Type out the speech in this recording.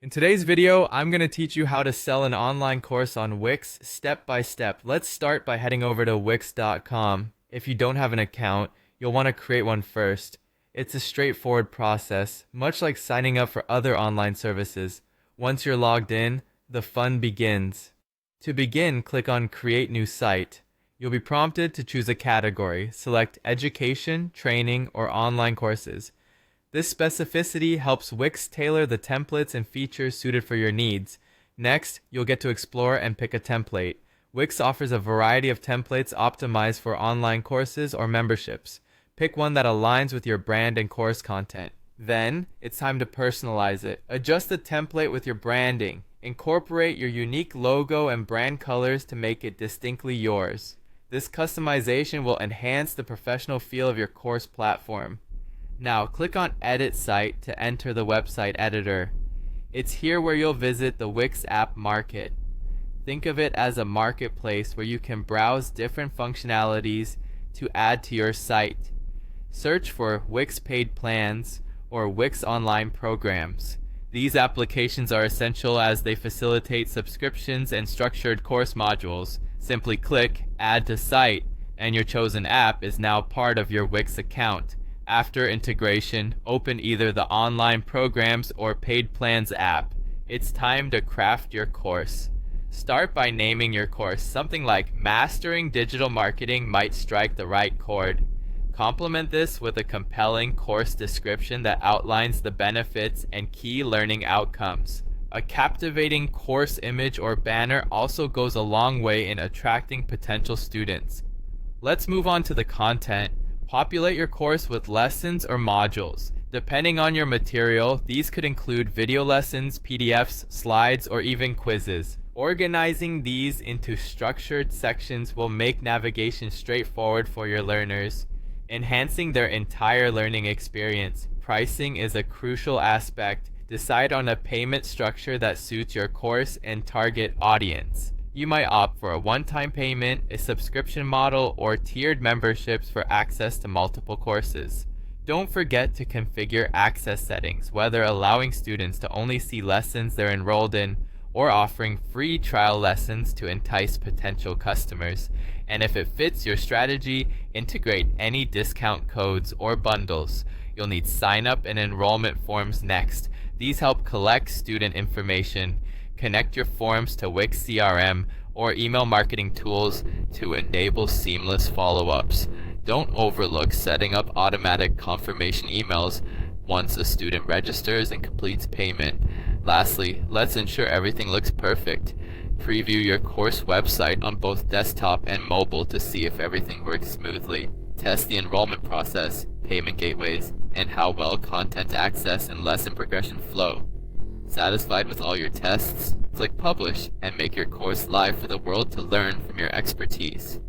In today's video, I'm going to teach you how to sell an online course on Wix step by step. Let's start by heading over to Wix.com. If you don't have an account, you'll want to create one first. It's a straightforward process, much like signing up for other online services. Once you're logged in, the fun begins. To begin, click on Create New Site. You'll be prompted to choose a category. Select Education, Training, or Online Courses. This specificity helps Wix tailor the templates and features suited for your needs. Next, you'll get to explore and pick a template. Wix offers a variety of templates optimized for online courses or memberships. Pick one that aligns with your brand and course content. Then, it's time to personalize it. Adjust the template with your branding. Incorporate your unique logo and brand colors to make it distinctly yours. This customization will enhance the professional feel of your course platform. Now, click on Edit Site to enter the website editor. It's here where you'll visit the Wix App Market. Think of it as a marketplace where you can browse different functionalities to add to your site. Search for Wix Paid Plans or Wix Online Programs. These applications are essential as they facilitate subscriptions and structured course modules. Simply click Add to Site, and your chosen app is now part of your Wix account. After integration, open either the Online Programs or Paid Plans app. It's time to craft your course. Start by naming your course. Something like Mastering Digital Marketing might strike the right chord. Complement this with a compelling course description that outlines the benefits and key learning outcomes. A captivating course image or banner also goes a long way in attracting potential students. Let's move on to the content. Populate your course with lessons or modules. Depending on your material, these could include video lessons, PDFs, slides, or even quizzes. Organizing these into structured sections will make navigation straightforward for your learners, enhancing their entire learning experience. Pricing is a crucial aspect. Decide on a payment structure that suits your course and target audience. You might opt for a one-time payment, a subscription model, or tiered memberships for access to multiple courses. Don't forget to configure access settings, whether allowing students to only see lessons they're enrolled in or offering free trial lessons to entice potential customers. And if it fits your strategy, integrate any discount codes or bundles. You'll need sign-up and enrollment forms next. These help collect student information. Connect your forms to Wix CRM or email marketing tools to enable seamless follow-ups. Don't overlook setting up automatic confirmation emails once a student registers and completes payment. Lastly, let's ensure everything looks perfect. Preview your course website on both desktop and mobile to see if everything works smoothly. Test the enrollment process, payment gateways, and how well content access and lesson progression flow. Satisfied with all your tests? Click Publish and make your course live for the world to learn from your expertise.